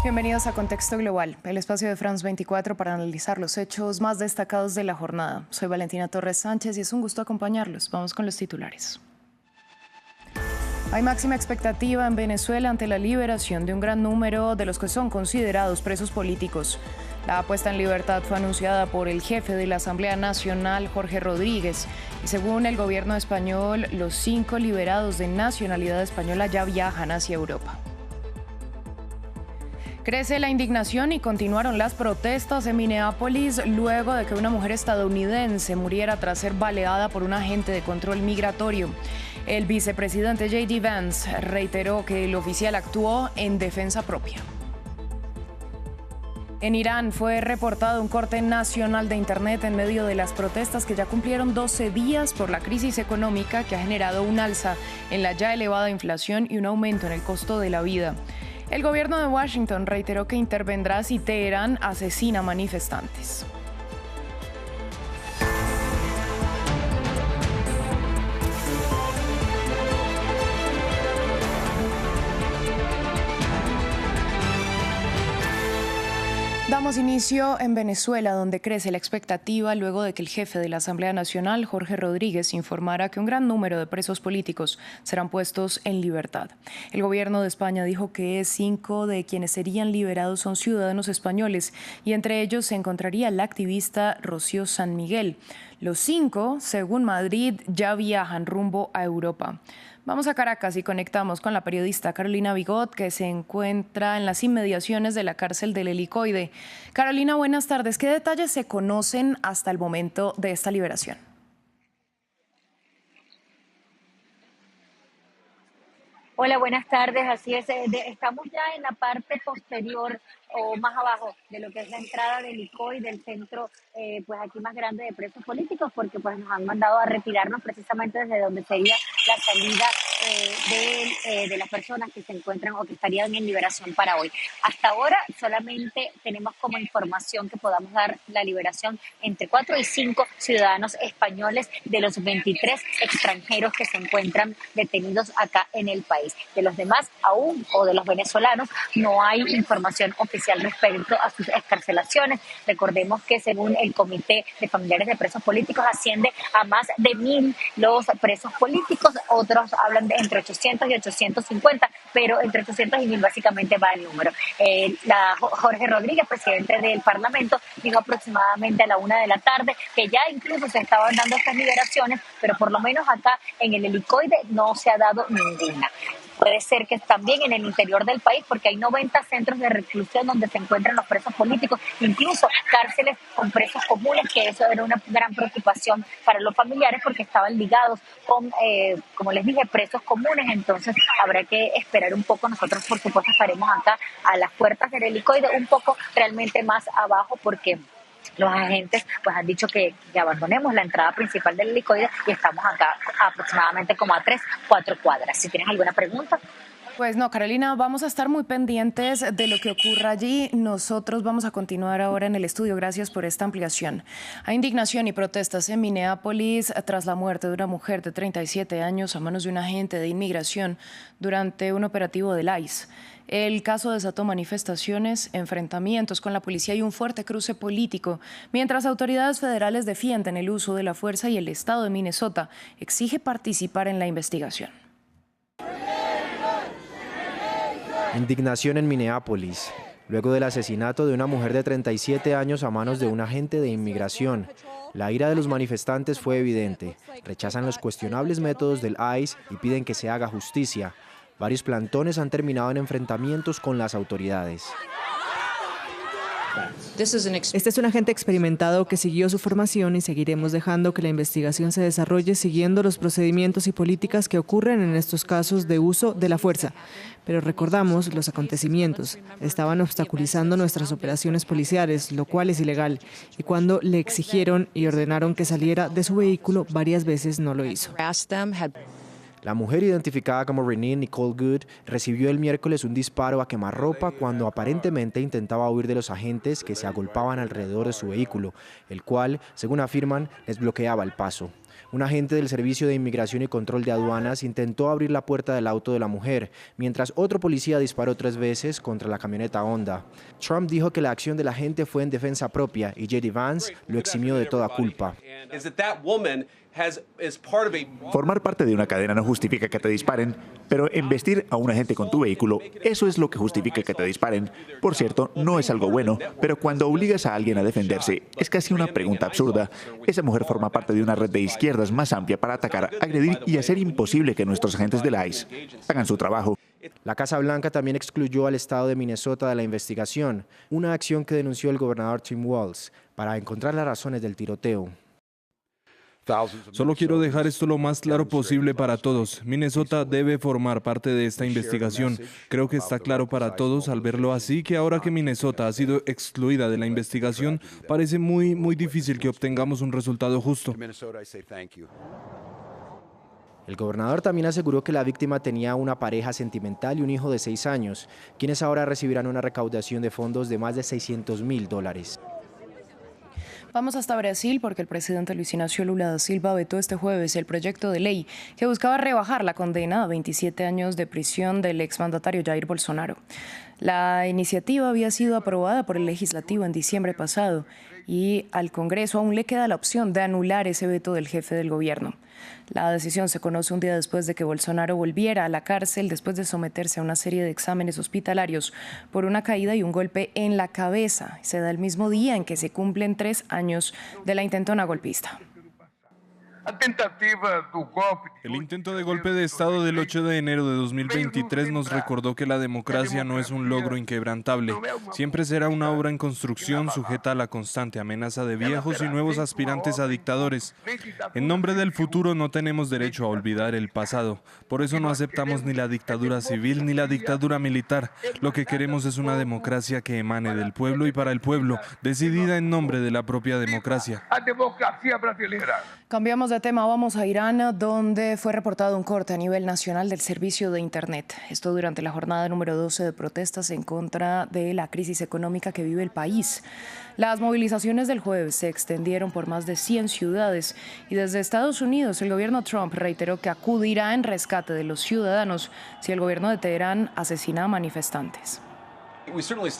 Bienvenidos a Contexto Global, el espacio de France 24 para analizar los hechos más destacados de la jornada. Soy Valentina Torres Sánchez y es un gusto acompañarlos. Vamos con los titulares. Hay máxima expectativa en Venezuela ante la liberación de un gran número de los que son considerados presos políticos. La puesta en libertad fue anunciada por el jefe de la Asamblea Nacional, Jorge Rodríguez, y según el gobierno español, los 5 liberados de nacionalidad española ya viajan hacia Europa. Crece la indignación y continuaron las protestas en Minneapolis luego de que una mujer estadounidense muriera tras ser baleada por un agente de control migratorio. El vicepresidente J.D. Vance reiteró que el oficial actuó en defensa propia. En Irán fue reportado un corte nacional de Internet en medio de las protestas que ya cumplieron 12 días por la crisis económica que ha generado un alza en la ya elevada inflación y un aumento en el costo de la vida. El gobierno de Washington reiteró que intervendrá si Teherán asesina manifestantes. Damos inicio en Venezuela, donde crece la expectativa luego de que el jefe de la Asamblea Nacional, Jorge Rodríguez, informara que un gran número de presos políticos serán puestos en libertad. El gobierno de España dijo que 5 de quienes serían liberados son ciudadanos españoles y entre ellos se encontraría la activista Rocío San Miguel. Los 5, según Madrid, ya viajan rumbo a Europa. Vamos a Caracas y conectamos con la periodista Carolina Bigot, que se encuentra en las inmediaciones de la cárcel del Helicoide. Carolina, buenas tardes. ¿Qué detalles se conocen hasta el momento de esta liberación? Hola, buenas tardes. Así es, estamos ya en la parte posterior o más abajo de lo que es la entrada del ICOI, del centro pues aquí más grande de presos políticos, porque pues nos han mandado a retirarnos precisamente desde donde sería la salida de las personas que se encuentran o que estarían en liberación para hoy. Hasta ahora solamente tenemos como información que podamos dar la liberación entre 4 y 5 ciudadanos españoles de los 23 extranjeros que se encuentran detenidos acá en el país. De los demás aún, o de los venezolanos, no hay información oficial respecto a sus excarcelaciones. Recordemos que según el Comité de Familiares de Presos Políticos asciende a más de 1.000 los presos políticos. Otros hablan de entre 800 y 850, pero entre 800 y 1.000 básicamente va el número. Jorge Rodríguez, presidente del Parlamento, dijo aproximadamente a la 1 de la tarde que ya incluso se estaban dando estas liberaciones, pero por lo menos acá en el Helicoide no se ha dado ninguna. Puede ser que también en el interior del país, porque hay 90 centros de reclusión donde se encuentran los presos políticos, incluso cárceles con presos comunes, que eso era una gran preocupación para los familiares porque estaban ligados con, como les dije, presos comunes. Entonces habrá que esperar un poco. Nosotros, por supuesto, estaremos acá a las puertas del Helicoide, un poco realmente más abajo, porque los agentes pues han dicho que abandonemos la entrada principal del Helicoide y estamos acá aproximadamente como a 3-4 cuadras. Si tienes alguna pregunta. Pues no, Carolina, vamos a estar muy pendientes de lo que ocurra allí. Nosotros vamos a continuar ahora en el estudio. Gracias por esta ampliación. Hay indignación y protestas en Minneapolis tras la muerte de una mujer de 37 años a manos de un agente de inmigración durante un operativo del ICE. El caso desató manifestaciones, enfrentamientos con la policía y un fuerte cruce político, mientras autoridades federales defienden el uso de la fuerza y el estado de Minnesota exige participar en la investigación. Indignación en Minneapolis, luego del asesinato de una mujer de 37 años a manos de un agente de inmigración. La ira de los manifestantes fue evidente. Rechazan los cuestionables métodos del ICE y piden que se haga justicia. Varios plantones han terminado en enfrentamientos con las autoridades. Este es un agente experimentado que siguió su formación y seguiremos dejando que la investigación se desarrolle siguiendo los procedimientos y políticas que ocurren en estos casos de uso de la fuerza. Pero recordamos, los acontecimientos estaban obstaculizando nuestras operaciones policiales, lo cual es ilegal. Y cuando le exigieron y ordenaron que saliera de su vehículo, varias veces no lo hizo. La mujer, identificada como Renee Nicole Good, recibió el miércoles un disparo a quemarropa cuando aparentemente intentaba huir de los agentes que se agolpaban alrededor de su vehículo, el cual, según afirman, les bloqueaba el paso. Un agente del Servicio de Inmigración y Control de Aduanas intentó abrir la puerta del auto de la mujer, mientras otro policía disparó 3 veces contra la camioneta Honda. Trump dijo que la acción del agente fue en defensa propia y J.D. Vance lo eximió de toda culpa. Formar parte de una cadena no justifica que te disparen, pero embestir a un agente con tu vehículo, eso es lo que justifica que te disparen. Por cierto, no es algo bueno, pero cuando obligas a alguien a defenderse, es casi una pregunta absurda. Esa mujer forma parte de una red de izquierdas más amplia para atacar, agredir y hacer imposible que nuestros agentes del ICE hagan su trabajo. La Casa Blanca también excluyó al estado de Minnesota de la investigación, una acción que denunció el gobernador Tim Walz, para encontrar las razones del tiroteo. Solo quiero dejar esto lo más claro posible para todos. Minnesota debe formar parte de esta investigación. Creo que está claro para todos al verlo así que ahora que Minnesota ha sido excluida de la investigación, parece muy difícil que obtengamos un resultado justo. El gobernador también aseguró que la víctima tenía una pareja sentimental y un hijo de 6 años, quienes ahora recibirán una recaudación de fondos de más de $600.000. Vamos hasta Brasil porque el presidente Luis Inácio Lula da Silva vetó este jueves el proyecto de ley que buscaba rebajar la condena a 27 años de prisión del exmandatario Jair Bolsonaro. La iniciativa había sido aprobada por el legislativo en diciembre pasado y al Congreso aún le queda la opción de anular ese veto del jefe del gobierno. La decisión se conoce un día después de que Bolsonaro volviera a la cárcel después de someterse a una serie de exámenes hospitalarios por una caída y un golpe en la cabeza. Se da el mismo día en que se cumplen 3 años de la intentona golpista. El intento de golpe de Estado del 8 de enero de 2023 nos recordó que la democracia no es un logro inquebrantable. Siempre será una obra en construcción sujeta a la constante amenaza de viejos y nuevos aspirantes a dictadores. En nombre del futuro no tenemos derecho a olvidar el pasado. Por eso no aceptamos ni la dictadura civil ni la dictadura militar. Lo que queremos es una democracia que emane del pueblo y para el pueblo, decidida en nombre de la propia democracia. Cambiamos de tema, vamos a Irán, donde fue reportado un corte a nivel nacional del servicio de Internet. Esto durante la jornada número 12 de protestas en contra de la crisis económica que vive el país. Las movilizaciones del jueves se extendieron por más de 100 ciudades y desde Estados Unidos el gobierno Trump reiteró que acudirá en rescate de los ciudadanos si el gobierno de Teherán asesina a manifestantes.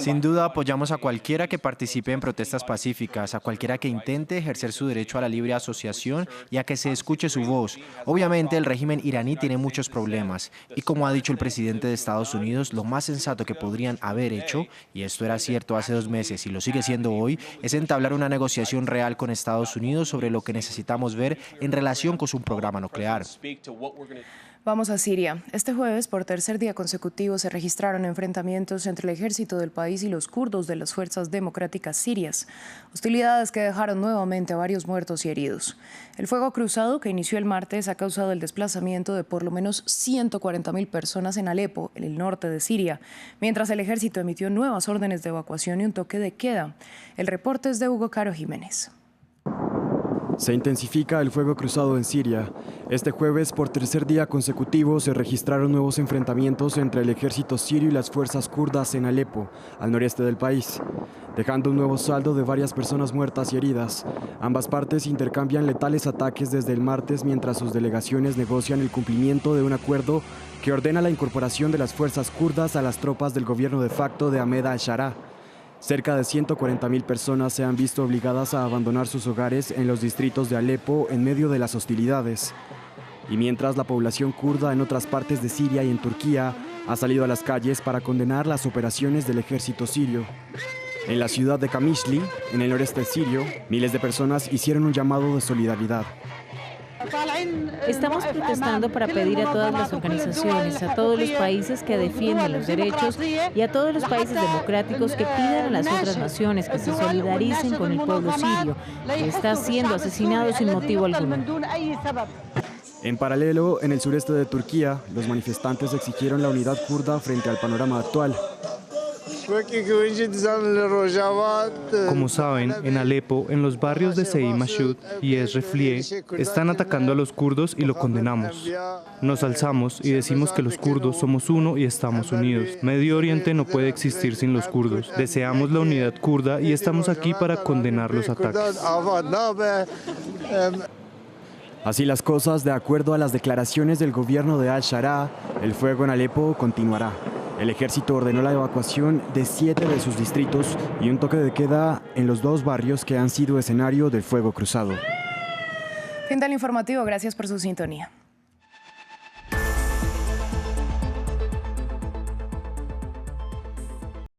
Sin duda apoyamos a cualquiera que participe en protestas pacíficas, a cualquiera que intente ejercer su derecho a la libre asociación y a que se escuche su voz. Obviamente el régimen iraní tiene muchos problemas y como ha dicho el presidente de Estados Unidos, lo más sensato que podrían haber hecho, y esto era cierto hace 2 meses y lo sigue siendo hoy, es entablar una negociación real con Estados Unidos sobre lo que necesitamos ver en relación con su programa nuclear. Vamos a Siria. Este jueves, por tercer día consecutivo, se registraron enfrentamientos entre el ejército del país y los kurdos de las fuerzas democráticas sirias. Hostilidades que dejaron nuevamente a varios muertos y heridos. El fuego cruzado que inició el martes ha causado el desplazamiento de por lo menos 140.000 personas en Alepo, en el norte de Siria, mientras el ejército emitió nuevas órdenes de evacuación y un toque de queda. El reporte es de Hugo Caro Jiménez. Se intensifica el fuego cruzado en Siria. Este jueves, por tercer día consecutivo, se registraron nuevos enfrentamientos entre el ejército sirio y las fuerzas kurdas en Alepo, al noreste del país, dejando un nuevo saldo de varias personas muertas y heridas. Ambas partes intercambian letales ataques desde el martes mientras sus delegaciones negocian el cumplimiento de un acuerdo que ordena la incorporación de las fuerzas kurdas a las tropas del gobierno de facto de Ahmed al-Sharaa. Cerca de 140.000 personas se han visto obligadas a abandonar sus hogares en los distritos de Alepo en medio de las hostilidades. Y mientras la población kurda en otras partes de Siria y en Turquía ha salido a las calles para condenar las operaciones del ejército sirio. En la ciudad de Kamishli, en el noreste sirio, miles de personas hicieron un llamado de solidaridad. Estamos protestando para pedir a todas las organizaciones, a todos los países que defienden los derechos y a todos los países democráticos que pidan a las otras naciones que se solidaricen con el pueblo sirio, que está siendo asesinado sin motivo alguno. En paralelo, en el sureste de Turquía, los manifestantes exigieron la unidad kurda frente al panorama actual. Como saben, en Alepo, en los barrios de Sei Mashud y Esreflie, están atacando a los kurdos y lo condenamos. Nos alzamos y decimos que los kurdos somos uno y estamos unidos. Medio Oriente no puede existir sin los kurdos. Deseamos la unidad kurda y estamos aquí para condenar los ataques. Así las cosas, de acuerdo a las declaraciones del gobierno de al-Sharaa, el fuego en Alepo continuará. El ejército ordenó la evacuación de 7 de sus distritos y un toque de queda en los 2 barrios que han sido escenario del fuego cruzado. Fin del informativo, gracias por su sintonía.